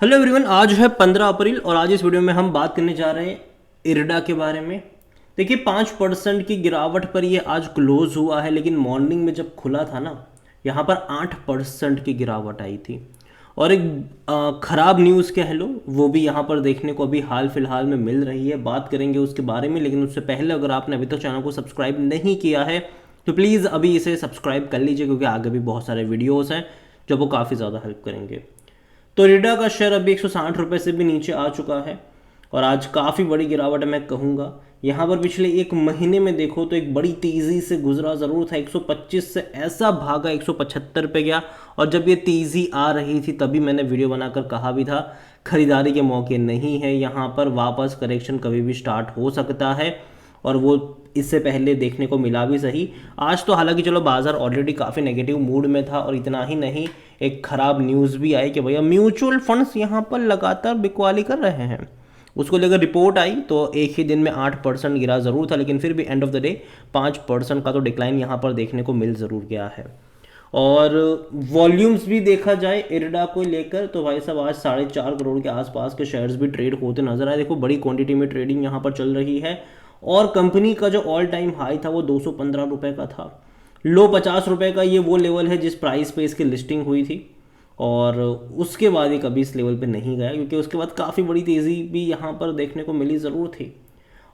Hello everyone, आज है 15 अप्रैल और आज इस वीडियो में हम बात करने जा रहे हैं इरडा के बारे में। देखिए 5% की गिरावट पर ये आज क्लोज हुआ है, लेकिन मॉर्निंग में जब खुला था ना, यहाँ पर 8% की गिरावट आई थी। और एक ख़राब न्यूज़ कह लो, वो भी यहाँ पर देखने को अभी हाल फिलहाल में मिल रही है। बात करेंगे उसके बारे में, लेकिन उससे पहले अगर आपने अभी तक चैनल को सब्सक्राइब नहीं किया है तो प्लीज़ अभी इसे सब्सक्राइब कर लीजिए, क्योंकि आगे भी बहुत सारे वीडियोज़ हैं जो वो काफ़ी ज़्यादा हेल्प करेंगे। तो इरडा का शेयर अभी 160 रुपये से भी नीचे आ चुका है और आज काफ़ी बड़ी गिरावट है मैं कहूँगा। यहाँ पर पिछले एक महीने में देखो तो एक बड़ी तेज़ी से गुजरा ज़रूर था, 125 से ऐसा भागा 175 पे गया। और जब ये तेज़ी आ रही थी तभी मैंने वीडियो बनाकर कहा भी था खरीदारी के मौके नहीं है, यहाँ पर वापस करेक्शन कभी भी स्टार्ट हो सकता है। और वो इससे पहले देखने को मिला भी सही। आज तो हालांकि चलो बाजार ऑलरेडी काफ़ी नेगेटिव मूड में था, और इतना ही नहीं, एक ख़राब न्यूज़ भी आई कि भैया म्यूचुअल फंड्स यहाँ पर लगातार बिकवाली कर रहे हैं। उसको लेकर रिपोर्ट आई तो एक ही दिन में 8% गिरा ज़रूर था, लेकिन फिर भी एंड ऑफ द डे 5% का तो डिक्लाइन यहाँ पर देखने को मिल ज़रूर गया है। और वॉल्यूम्स भी देखा जाए इरडा को लेकर तो भाई साहब आज 4.5 करोड़ के आसपास के शेयर्स भी ट्रेड होते नजर आए। देखो बड़ी क्वांटिटी में ट्रेडिंग यहाँ पर चल रही है। और कंपनी का जो ऑल टाइम हाई था वो 215 रुपये का था, लो 50 रुपये का। ये वो लेवल है जिस प्राइस पे इसकी लिस्टिंग हुई थी, और उसके बाद ये कभी इस लेवल पे नहीं गया, क्योंकि उसके बाद काफ़ी बड़ी तेज़ी भी यहाँ पर देखने को मिली ज़रूर थी।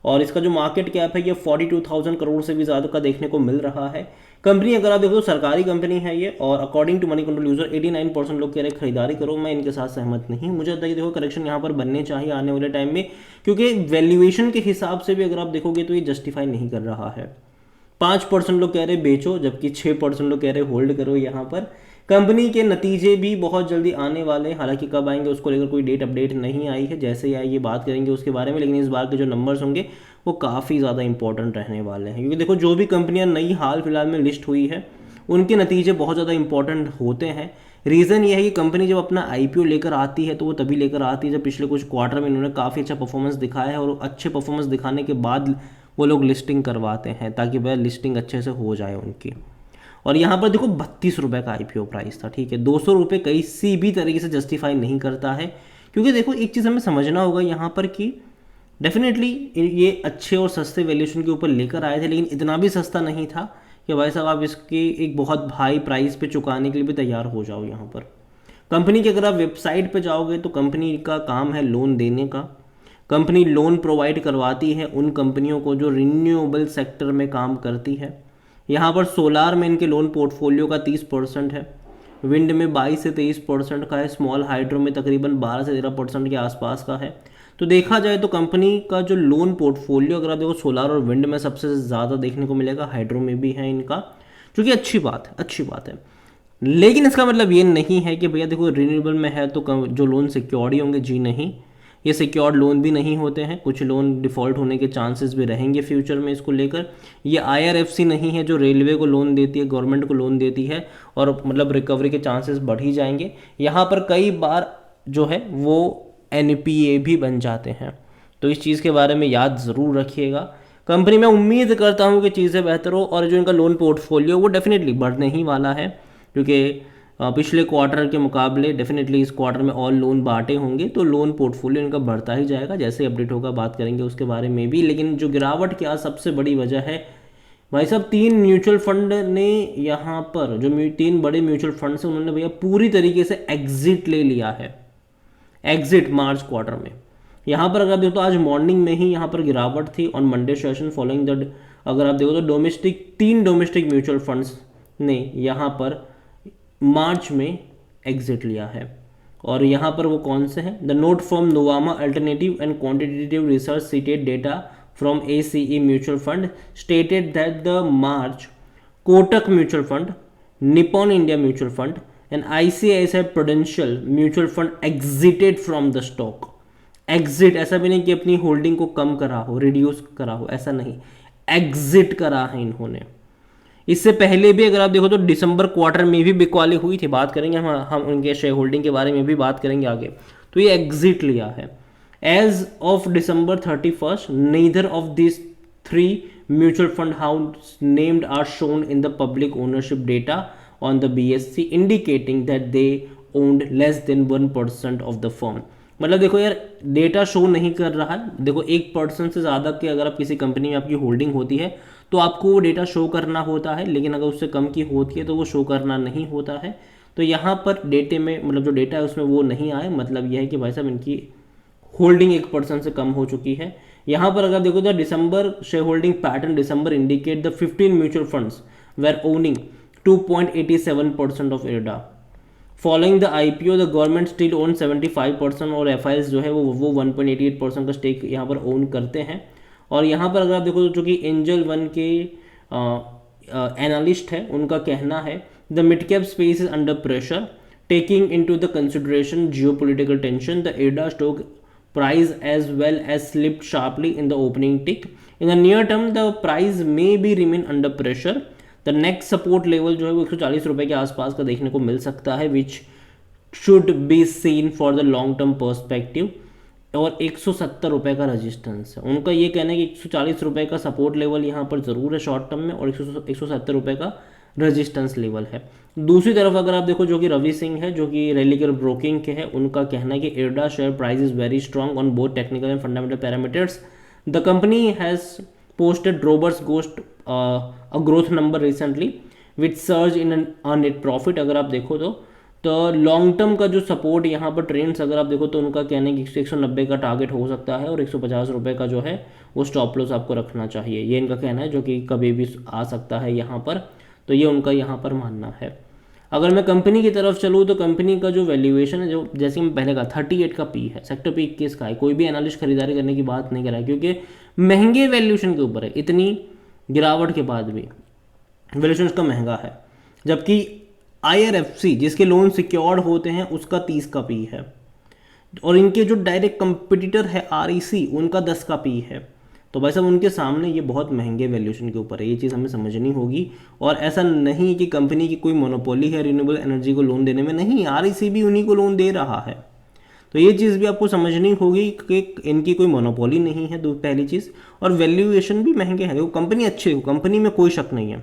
और इसका जो मार्केट कैप है ये 42,000 करोड़ से भी ज़्यादा का देखने को मिल रहा है। कंपनी अगर आप देखो तो सरकारी कंपनी है ये, और according to Moneycontrol user 89% लोग कह रहे हैं खरीदारी करो। मैं इनके साथ सहमत नहीं, मुझे लगता है कि देखो करेक्शन यहाँ पर बनने चाहिए आने वाले टाइम में, क्योंकि वैल्यूएशन के हिसाब से भी अगर आप देखोगे तो ये जस्टिफाई नहीं कर रहा है। 5% लोग कह रहे बेचो, जबकि 6% लोग कह रहे होल्ड करो। यहाँ पर कंपनी के नतीजे भी बहुत जल्दी आने वाले हैं, हालांकि कब आएंगे उसको लेकर कोई डेट अपडेट नहीं आई है। जैसे ही आई ये बात करेंगे उसके बारे में, लेकिन इस बार के जो नंबर्स होंगे वो काफ़ी ज़्यादा इंपॉर्टेंट रहने वाले हैं, क्योंकि देखो जो भी कंपनियां नई हाल फिलहाल में लिस्ट हुई है उनके नतीजे बहुत ज़्यादा इंपॉर्टेंट होते हैं। रीज़न ये है कि कंपनी जब अपना आईपीओ लेकर आती है तो वो तभी लेकर आती है जब पिछले कुछ क्वार्टर में इन्होंने काफ़ी अच्छा परफॉर्मेंस दिखाया है, और अच्छे परफॉर्मेंस दिखाने के बाद वो लोग लिस्टिंग करवाते हैं, ताकि वह लिस्टिंग अच्छे से हो जाए उनकी। और यहाँ पर देखो 32 रुपये का आईपीओ प्राइस था, ठीक है। 200 रुपये किसी भी तरीके से जस्टिफाई नहीं करता है, क्योंकि देखो एक चीज़ हमें समझना होगा यहाँ पर कि डेफिनेटली ये अच्छे और सस्ते वैल्यूएशन के ऊपर लेकर आए थे, लेकिन इतना भी सस्ता नहीं था कि भाई साहब आप इसके एक बहुत हाई प्राइस पे चुकाने के लिए भी तैयार हो जाओ। यहाँ पर कंपनी के अगर आप वेबसाइट पे जाओगे तो कंपनी का काम है लोन देने का। कंपनी लोन प्रोवाइड करवाती है उन कंपनियों को जो रिन्यूएबल सेक्टर में काम करती है। यहाँ पर सोलार में इनके लोन पोर्टफोलियो का 30% है, विंड में 22 से 23% का है, स्मॉल हाइड्रो में तकरीबन 12 से 13% के आसपास का है। तो देखा जाए तो कंपनी का जो लोन पोर्टफोलियो अगर आप देखो सोलार और विंड में सबसे ज़्यादा देखने को मिलेगा, हाइड्रो में भी है इनका, जो कि अच्छी बात है, अच्छी बात है। लेकिन इसका मतलब ये नहीं है कि भैया देखो रिन्यूएबल में है तो जो लोन सिक्योर्ड ही होंगे, जी नहीं। ये सिक्योर्ड लोन भी नहीं होते हैं, कुछ लोन डिफ़ॉल्ट होने के चांसेस भी रहेंगे फ्यूचर में इसको लेकर। ये आईआरएफसी नहीं है जो रेलवे को लोन देती है, गवर्नमेंट को लोन देती है, और मतलब रिकवरी के चांसेस बढ़ ही जाएंगे। यहाँ पर कई बार जो है वो एनपीए भी बन जाते हैं, तो इस चीज़ के बारे में याद ज़रूर रखिएगा। कंपनी में उम्मीद करता हूँ कि चीज़ें बेहतर हो, और जो इनका लोन पोर्टफोलियो वो डेफिनेटली बढ़ने ही वाला है, क्योंकि पिछले क्वार्टर के मुकाबले डेफिनेटली इस क्वार्टर में और लोन बांटे होंगे, तो लोन पोर्टफोलियो इनका बढ़ता ही जाएगा। जैसे अपडेट होगा बात करेंगे उसके बारे में भी। लेकिन जो गिरावट की आज सबसे बड़ी वजह है भाई साहब, 3 म्यूचुअल फंड ने यहाँ पर जो 3 बड़े म्यूचुअल फंड से उन्होंने भैया पूरी तरीके से एग्जिट ले लिया है, एग्जिट मार्च क्वार्टर में। यहाँ पर अगर आप देखो तो आज मॉर्निंग में ही यहाँ पर गिरावट थी on Monday session following the, अगर आप देखो तो 3 डोमेस्टिक म्यूचुअल फंड्स ने यहाँ पर मार्च में एग्जिट लिया है। और यहाँ पर वो कौन से हैं? The note from Nuvama alternative and quantitative research seated data from ACE mutual fund stated that the March Kotak mutual fund, Nippon India mutual fund and ICICI prudential mutual fund exerted from the stock. Exit ऐसा भी नहीं कि अपनी holding को कम करा हो, reduce करा हो, ऐसा नहीं, एग्जिट करा है इन्होंने। इससे पहले भी अगर आप देखो तो दिसंबर क्वार्टर में भी बिकवाली हुई थी, बात करेंगे हम उनके शेयर होल्डिंग के बारे में भी बात करेंगे आगे। तो ये एग्जिट लिया है। As of December 31st, neither of these 3 mutual fund house named are shown in the public ownership data on the BSE, indicating that they owned less than 1% of the firm. मतलब देखो यार, data show नहीं कर रहा है। देखो 1% से ज़्यादा की अगर आप किसी कंपनी में आपकी होल्डिंग होती है तो आपको वो डेटा शो करना होता है, लेकिन अगर उससे कम की होती है तो वो शो करना नहीं होता है। तो यहाँ पर डेटे में मतलब जो डेटा है उसमें वो नहीं आए, मतलब यह है कि भाई साहब इनकी होल्डिंग 1% से कम हो चुकी है। यहाँ पर अगर देखो तो December share holding pattern December indicate the 15 mutual funds were owning 2.87% of IRDA. Following the IPO the government still own 75% और एफआईएस जो है वो 1.88% का स्टेक यहाँ पर ओन करते हैं। और यहाँ पर अगर आप देखो तो जो कि एंजल वन के एनालिस्ट है उनका कहना है the mid cap space is under pressure taking into the consideration geopolitical tension the IRDA stock price as well as slipped sharply in the opening tick. In the near term the price may be remain under pressure. The next support level जो है वो 140 रुपए के आसपास का देखने को मिल सकता है which should be seen for the long term perspective. और 170 रुपए का रजिस्टेंस है। उनका ये कहना है कि 140 रुपए का सपोर्ट लेवल यहाँ पर ज़रूर है शॉर्ट टर्म में और 170 रुपए का रेजिस्टेंस लेवल है। दूसरी तरफ अगर आप देखो जो कि रवि सिंह है जो कि रेलिगर ब्रोकिंग के हैं, उनका कहना है कि IRDA share price is very strong on both technical and fundamental parameters. The company has posted robust ghost a growth number recently with surge in net profit. अगर आप देखो तो लॉन्ग टर्म का जो सपोर्ट यहाँ पर ट्रेंड्स अगर आप देखो तो उनका कहना है कि 190 का टारगेट हो सकता है और 150 रुपये का जो है वो स्टॉप लॉस आपको रखना चाहिए, ये इनका कहना है जो कि कभी भी आ सकता है यहाँ पर। तो ये उनका यहाँ पर मानना है। अगर मैं कंपनी की तरफ चलूँ तो कंपनी का जो वैल्यूएशन है जो जैसे मैं पहले कहा 38 का पी है, सेक्टर पी 21 का है। कोई भी एनालिस्ट खरीदारी करने की बात नहीं कर रहा है क्योंकि महंगे वैल्यूएशन के ऊपर है, इतनी गिरावट के बाद भी वैल्यूएशन उसका महंगा है। जबकि IRFC जिसके लोन सिक्योर्ड होते हैं उसका 30 का पी है और इनके जो डायरेक्ट कंपिटिटर है REC उनका 10 का पी है। तो भाई साहब उनके सामने ये बहुत महंगे वैल्यूएशन के ऊपर है, ये चीज़ हमें समझनी होगी। और ऐसा नहीं कि कंपनी की कोई मोनोपोली है रिन्यूएबल एनर्जी को लोन देने में, नहीं, REC भी उन्हीं को लोन दे रहा है। तो ये चीज़ भी आपको समझनी होगी कि इनकी कोई मोनोपोली नहीं है, पहली चीज़। और वैल्यूएशन भी महंगे हैं। देखो कंपनी अच्छी है, कंपनी में कोई शक नहीं है,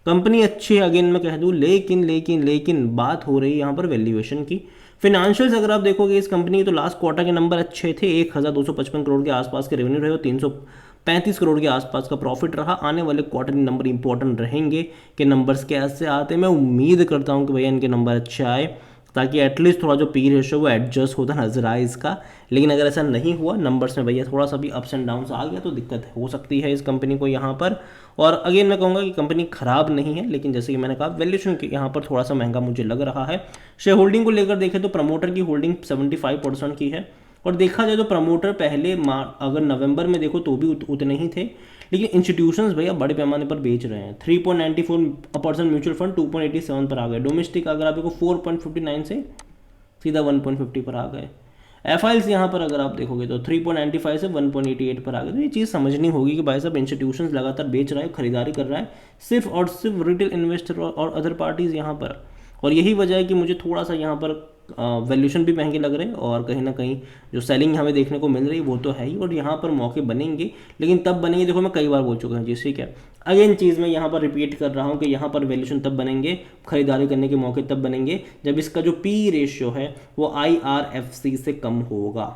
कंपनी अच्छी है अगेन मैं कह दूँ, लेकिन बात हो रही है यहाँ पर वैल्यूएशन की। फिनेंशियल्स अगर आप देखोगे इस कंपनी के तो लास्ट क्वार्टर के नंबर अच्छे थे, 1255 करोड़ के आसपास के रेवेन्यू रहे और 335 करोड़ के आसपास का प्रॉफिट रहा। आने वाले क्वार्टर नंबर इंपॉर्टेंट रहेंगे कि नंबर्स कैसे आते हैं। मैं उम्मीद करता हूँ कि भैया इनके नंबर अच्छे आए ताकि एटलीस्ट थोड़ा जो पी रेशो वो एडजस्ट होता नजर आए इसका। लेकिन अगर ऐसा नहीं हुआ नंबर्स में भैया थोड़ा सा भी अप्स एंड डाउन्स आ गया तो दिक्कत हो सकती है इस कंपनी को यहाँ पर। और अगेन मैं कहूँगा कि कंपनी खराब नहीं है, लेकिन जैसे कि मैंने कहा वैल्यूएशन यहाँ पर थोड़ा सा महंगा मुझे लग रहा है। शेयर होल्डिंग को लेकर देखें तो प्रमोटर की होल्डिंग 75% की है और देखा जाए तो प्रमोटर पहले अगर नवंबर में देखो तो भी उतने ही थे, लेकिन इंस्टीट्यूशंस भैया बड़े पैमाने पर बेच रहे हैं। 3.94% म्यूचुअल फंड 2.87 पर आ गए। डोमेस्टिक अगर आप देखो 4.59 से सीधा 1.50 पर आ गए। एफआईएल्स यहाँ पर अगर आप देखोगे तो 3.95 से 1.88 पर आ गए। तो ये चीज़ समझनी होगी कि भाई साहब इंस्टीट्यूशंस लगातार बेच रहा है, खरीदारी कर रहा है सिर्फ और सिर्फ रिटेल इन्वेस्टर और अदर पार्टीज़ यहाँ पर। और यही वजह है कि मुझे थोड़ा सा यहाँ पर वैल्यूएशन भी महंगे लग रहे हैं और कहीं ना कहीं जो सेलिंग हमें देखने को मिल रही है वो तो है ही। और यहाँ पर मौके बनेंगे, लेकिन तब बनेंगे, देखो मैं कई बार बोल चुका हूँ जी, ठीक है। अगेन चीज़ मैं यहाँ पर रिपीट कर रहा हूँ कि यहाँ पर वैल्यूएशन तब बनेंगे, खरीदारी करने के मौके तब बनेंगे जब इसका जो पी रेशियो है वो IRFC से कम होगा।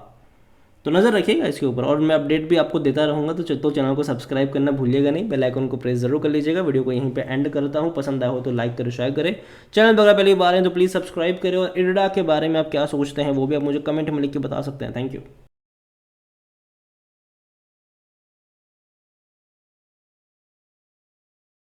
तो नज़र रखिएगा इसके ऊपर और मैं अपडेट भी आपको देता रहूँगा। तो चैनल को सब्सक्राइब करना भूलिएगा नहीं, बेल आइकन को प्रेस जरूर कर लीजिएगा। वीडियो को यहीं पे एंड करता हूँ, पसंद आया हो तो लाइक करें, शेयर करें। चैनल पर अगर पहली बार है तो प्लीज़ सब्सक्राइब करें और इरडा के बारे में आप क्या सोचते हैं वो भी आप मुझे कमेंट में लिख के बता सकते हैं। Thank you.